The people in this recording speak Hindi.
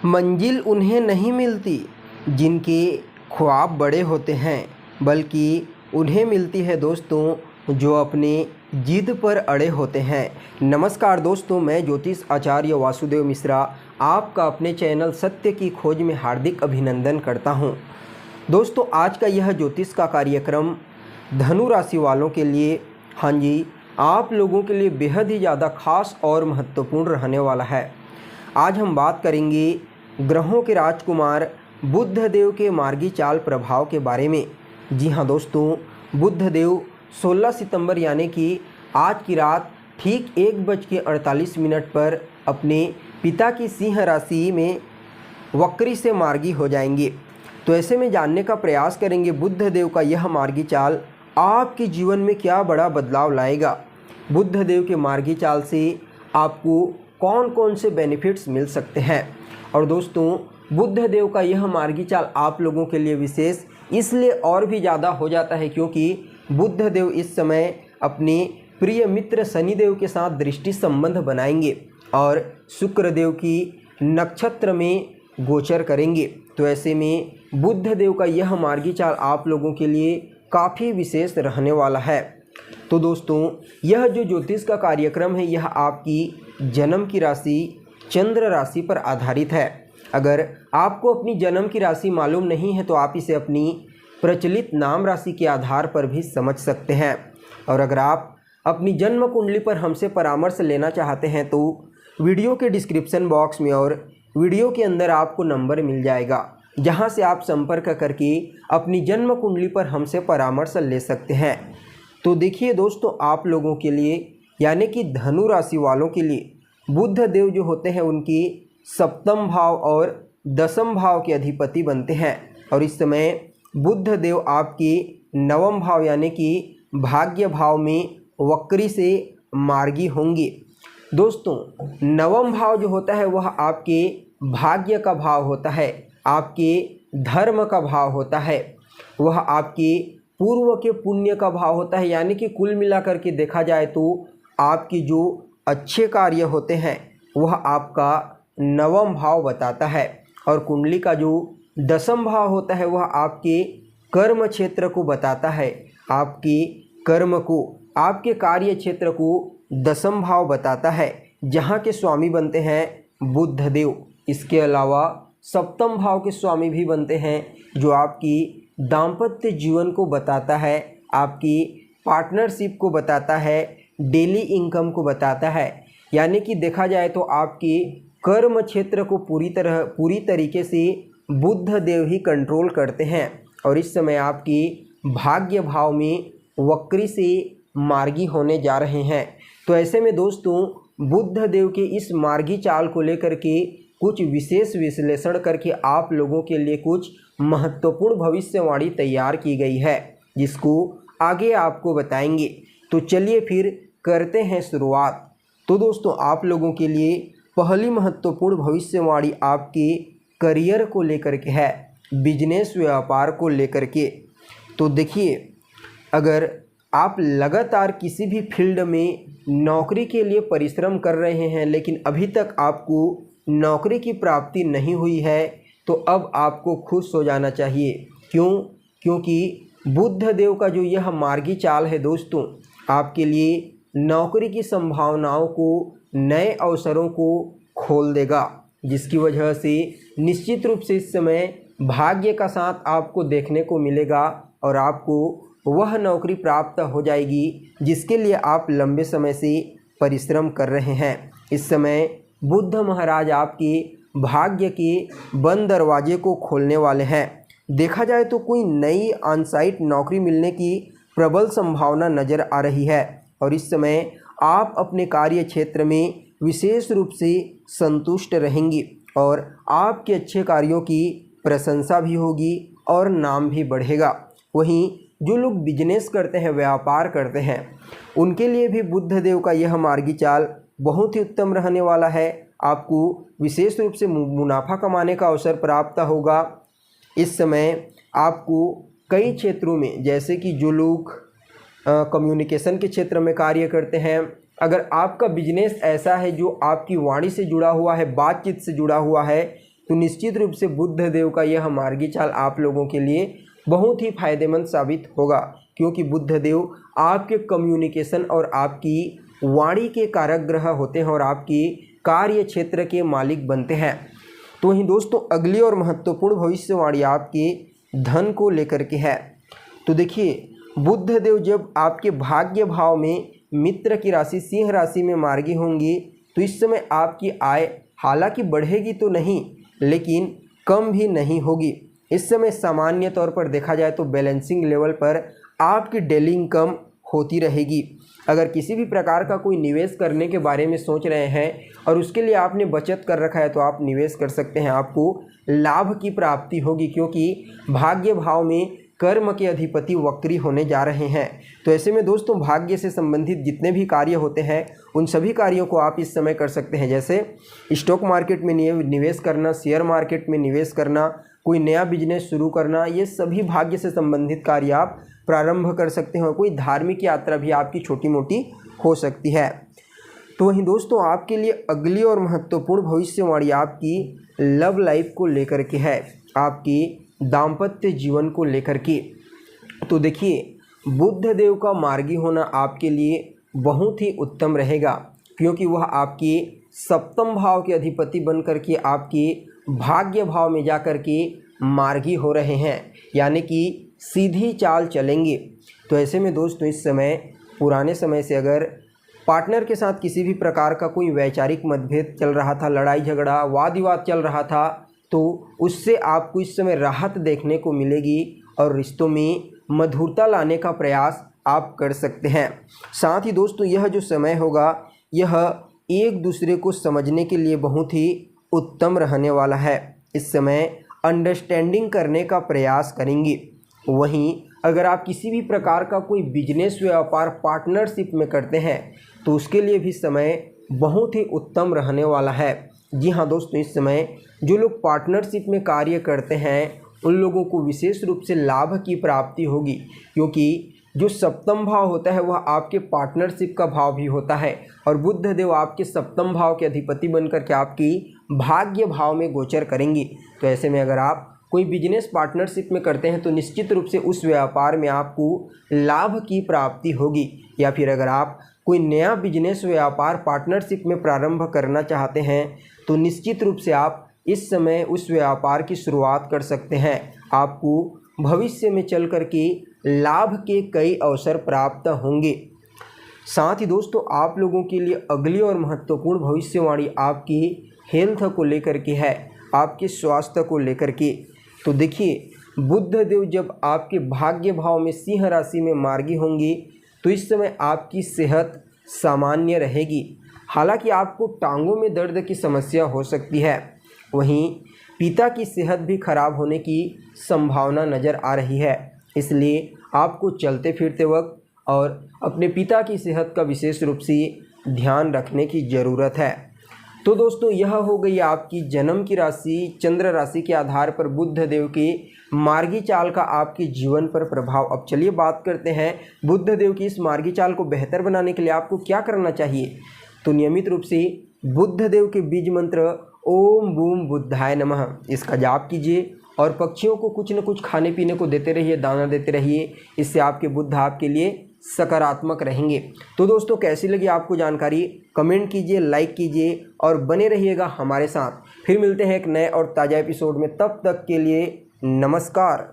मंजिल उन्हें नहीं मिलती जिनके ख्वाब बड़े होते हैं, बल्कि उन्हें मिलती है दोस्तों जो अपने जिद पर अड़े होते हैं। नमस्कार दोस्तों, मैं ज्योतिष आचार्य वासुदेव मिश्रा आपका अपने चैनल सत्य की खोज में हार्दिक अभिनंदन करता हूं। दोस्तों, आज का यह ज्योतिष का कार्यक्रम धनु राशि वालों के लिए, हाँ जी, आप लोगों के लिए बेहद ही ज़्यादा खास और महत्वपूर्ण रहने वाला है। आज हम बात करेंगे ग्रहों के राजकुमार बुध देव के मार्गी चाल प्रभाव के बारे में। जी हाँ दोस्तों, बुध देव 16 सितंबर यानी कि आज की रात ठीक 1:48 पर अपने पिता की सिंह राशि में वक्री से मार्गी हो जाएंगे। तो ऐसे में जानने का प्रयास करेंगे बुध देव का यह मार्गी चाल आपके जीवन में क्या बड़ा बदलाव लाएगा। बुध देव के मार्गी चाल से आपको कौन कौन से बेनिफिट्स मिल सकते हैं। और दोस्तों, बुध देव का यह मार्गी चाल आप लोगों के लिए विशेष इसलिए और भी ज़्यादा हो जाता है क्योंकि बुध देव इस समय अपने प्रिय मित्र शनिदेव के साथ दृष्टि संबंध बनाएंगे और शुक्र देव की नक्षत्र में गोचर करेंगे। तो ऐसे में बुध देव का यह मार्गी चाल आप लोगों के लिए काफ़ी विशेष रहने वाला है। तो दोस्तों, यह जो ज्योतिष का कार्यक्रम है यह आपकी जन्म की राशि चंद्र राशि पर आधारित है। अगर आपको अपनी जन्म की राशि मालूम नहीं है तो आप इसे अपनी प्रचलित नाम राशि के आधार पर भी समझ सकते हैं। और अगर आप अपनी जन्म कुंडली पर हमसे परामर्श लेना चाहते हैं तो वीडियो के डिस्क्रिप्शन बॉक्स में और वीडियो के अंदर आपको नंबर मिल जाएगा, जहां से आप संपर्क करके अपनी जन्म कुंडली पर हमसे परामर्श ले सकते हैं। तो देखिए दोस्तों, आप लोगों के लिए यानी कि धनु राशि वालों के लिए बुध देव जो होते हैं उनकी सप्तम भाव और दसम भाव के अधिपति बनते हैं। और इस समय बुध देव आपके नवम भाव यानी कि भाग्य भाव में वक्री से मार्गी होंगे। दोस्तों, नवम भाव जो होता है वह आपके भाग्य का भाव होता है, आपके धर्म का भाव होता है, वह आपके पूर्व के पुण्य का भाव होता है। यानी कि कुल मिलाकर के देखा जाए तो आपकी जो अच्छे कार्य होते हैं वह आपका नवम भाव बताता है। और कुंडली का जो दसम भाव होता है वह आपके कर्म क्षेत्र को बताता है, आपके कर्म को, आपके कार्य क्षेत्र को दसम भाव बताता है, जहाँ के स्वामी बनते हैं बुध देव। इसके अलावा सप्तम भाव के स्वामी भी बनते हैं जो आपकी दाम्पत्य जीवन को बताता है, आपकी पार्टनरशिप को बताता है, डेली इनकम को बताता है। यानी कि देखा जाए तो आपके कर्म क्षेत्र को पूरी तरीके से बुध देव ही कंट्रोल करते हैं। और इस समय आपके भाग्य भाव में वक्री से मार्गी होने जा रहे हैं। तो ऐसे में दोस्तों, बुध देव के इस मार्गी चाल को लेकर के कुछ विशेष विश्लेषण करके आप लोगों के लिए कुछ महत्वपूर्ण भविष्यवाणी तैयार की गई है, जिसको आगे आपको बताएंगे। तो चलिए फिर करते हैं शुरुआत। तो दोस्तों, आप लोगों के लिए पहली महत्वपूर्ण भविष्यवाणी आपके करियर को लेकर के है, बिजनेस व्यापार को लेकर के। तो देखिए, अगर आप लगातार किसी भी फील्ड में नौकरी के लिए परिश्रम कर रहे हैं लेकिन अभी तक आपको नौकरी की प्राप्ति नहीं हुई है तो अब आपको खुश हो जाना चाहिए। क्योंकि बुध देव का जो यह मार्गी चाल है दोस्तों, आपके लिए नौकरी की संभावनाओं को, नए अवसरों को खोल देगा, जिसकी वजह से निश्चित रूप से इस समय भाग्य का साथ आपको देखने को मिलेगा और आपको वह नौकरी प्राप्त हो जाएगी जिसके लिए आप लंबे समय से परिश्रम कर रहे हैं। इस समय बुध महाराज आपके भाग्य के बंद दरवाजे को खोलने वाले हैं। देखा जाए तो कोई नई ऑनसाइट नौकरी मिलने की प्रबल संभावना नज़र आ रही है। और इस समय आप अपने कार्य क्षेत्र में विशेष रूप से संतुष्ट रहेंगे और आपके अच्छे कार्यों की प्रशंसा भी होगी और नाम भी बढ़ेगा। वहीं जो लोग बिजनेस करते हैं, व्यापार करते हैं, उनके लिए भी बुध देव का यह मार्गी चाल बहुत ही उत्तम रहने वाला है। आपको विशेष रूप से मुनाफा कमाने का अवसर प्राप्त होगा। इस समय आपको कई क्षेत्रों में, जैसे कि जो लोग कम्युनिकेशन के क्षेत्र में कार्य करते हैं, अगर आपका बिजनेस ऐसा है जो आपकी वाणी से जुड़ा हुआ है, बातचीत से जुड़ा हुआ है, तो निश्चित रूप से बुध देव का यह मार्गी चाल आप लोगों के लिए बहुत ही फायदेमंद साबित होगा, क्योंकि बुध देव आपके कम्युनिकेशन और आपकी वाणी के कारक ग्रह होते हैं और आपकी कार्य क्षेत्र के मालिक बनते हैं। तो वहीं दोस्तों अगली और महत्वपूर्ण भविष्यवाणी आपके धन को लेकर के है। तो देखिए बुध देव जब आपके भाग्य भाव में मित्र की राशि सिंह राशि में मार्गी होंगी तो इस समय आपकी आय हालांकि बढ़ेगी तो नहीं, लेकिन कम भी नहीं होगी। इस समय सामान्य तौर पर देखा जाए तो बैलेंसिंग लेवल पर आपकी डेली इनकम होती रहेगी। अगर किसी भी प्रकार का कोई निवेश करने के बारे में सोच रहे हैं और उसके लिए आपने बचत कर रखा है तो आप निवेश कर सकते हैं, आपको लाभ की प्राप्ति होगी, क्योंकि भाग्य भाव में कर्म के अधिपति वक्री होने जा रहे हैं। तो ऐसे में दोस्तों भाग्य से संबंधित जितने भी कार्य होते हैं उन सभी कार्यों को आप इस समय कर सकते हैं, जैसे स्टॉक मार्केट में निवेश करना, शेयर मार्केट में निवेश करना, कोई नया बिजनेस शुरू करना, ये सभी भाग्य से संबंधित कार्य आप प्रारंभ कर सकते हैं। और कोई धार्मिक यात्रा भी आपकी छोटी मोटी हो सकती है। तो वहीं दोस्तों आपके लिए अगली और महत्वपूर्ण भविष्यवाणी आपकी लव लाइफ को लेकर के है, आपकी दाम्पत्य जीवन को लेकर के। तो देखिए बुध देव का मार्गी होना आपके लिए बहुत ही उत्तम रहेगा, क्योंकि वह आपके सप्तम भाव के अधिपति बनकर के आपके भाग्य भाव में जाकर के मार्गी हो रहे हैं, यानी कि सीधी चाल चलेंगे। तो ऐसे में दोस्तों इस समय पुराने समय से अगर पार्टनर के साथ किसी भी प्रकार का कोई वैचारिक मतभेद चल रहा था, लड़ाई झगड़ा वाद विवाद चल रहा था, तो उससे आपको इस समय राहत देखने को मिलेगी और रिश्तों में मधुरता लाने का प्रयास आप कर सकते हैं। साथ ही दोस्तों यह जो समय होगा यह एक दूसरे को समझने के लिए बहुत ही उत्तम रहने वाला है। इस समय अंडरस्टैंडिंग करने का प्रयास करेंगे। वहीं अगर आप किसी भी प्रकार का कोई बिजनेस व्यापार पार्टनरशिप में करते हैं तो उसके लिए भी समय बहुत ही उत्तम रहने वाला है। जी हाँ दोस्तों, इस समय जो लोग पार्टनरशिप में कार्य करते हैं उन लोगों को विशेष रूप से लाभ की प्राप्ति होगी, क्योंकि जो सप्तम भाव होता है वह आपके पार्टनरशिप का भाव भी होता है और बुध देव आपके सप्तम भाव के अधिपति बनकर के आपकी भाग्य भाव में गोचर करेंगी। तो ऐसे में अगर आप कोई बिजनेस पार्टनरशिप में करते हैं तो निश्चित रूप से उस व्यापार में आपको लाभ की प्राप्ति होगी, या फिर अगर आप कोई नया बिजनेस व्यापार पार्टनरशिप में प्रारंभ करना चाहते हैं तो निश्चित रूप से आप इस समय उस व्यापार की शुरुआत कर सकते हैं। आपको भविष्य में चल कर के लाभ के कई अवसर प्राप्त होंगे। साथ ही दोस्तों आप लोगों के लिए अगली और महत्वपूर्ण भविष्यवाणी आपकी हेल्थ को लेकर के है, आपके स्वास्थ्य को लेकर के। तो देखिए बुध देव जब आपके भाग्य भाव में सिंह राशि में मार्गी होंगी तो इस समय आपकी सेहत सामान्य रहेगी। हालांकि आपको टांगों में दर्द की समस्या हो सकती है। वहीं पिता की सेहत भी खराब होने की संभावना नज़र आ रही है, इसलिए आपको चलते फिरते वक्त और अपने पिता की सेहत का विशेष रूप से ध्यान रखने की ज़रूरत है। तो दोस्तों यह हो गई आपकी जन्म की राशि, चंद्र राशि के आधार पर बुध देव के मार्गी चाल का आपके जीवन पर प्रभाव। अब चलिए बात करते हैं बुध देव की इस मार्गी चाल को बेहतर बनाने के लिए आपको क्या करना चाहिए। तो नियमित रूप से बुध देव के बीज मंत्र ओम बूम बुद्धाय नमः इसका जाप कीजिए और पक्षियों को कुछ न कुछ खाने पीने को देते रहिए, दाना देते रहिए। इससे आपके बुध आपके लिए सकारात्मक रहेंगे। तो दोस्तों कैसी लगी आपको जानकारी कमेंट कीजिए, लाइक कीजिए और बने रहिएगा हमारे साथ। फिर मिलते हैं एक नए और ताज़ा एपिसोड में, तब तक के लिए नमस्कार।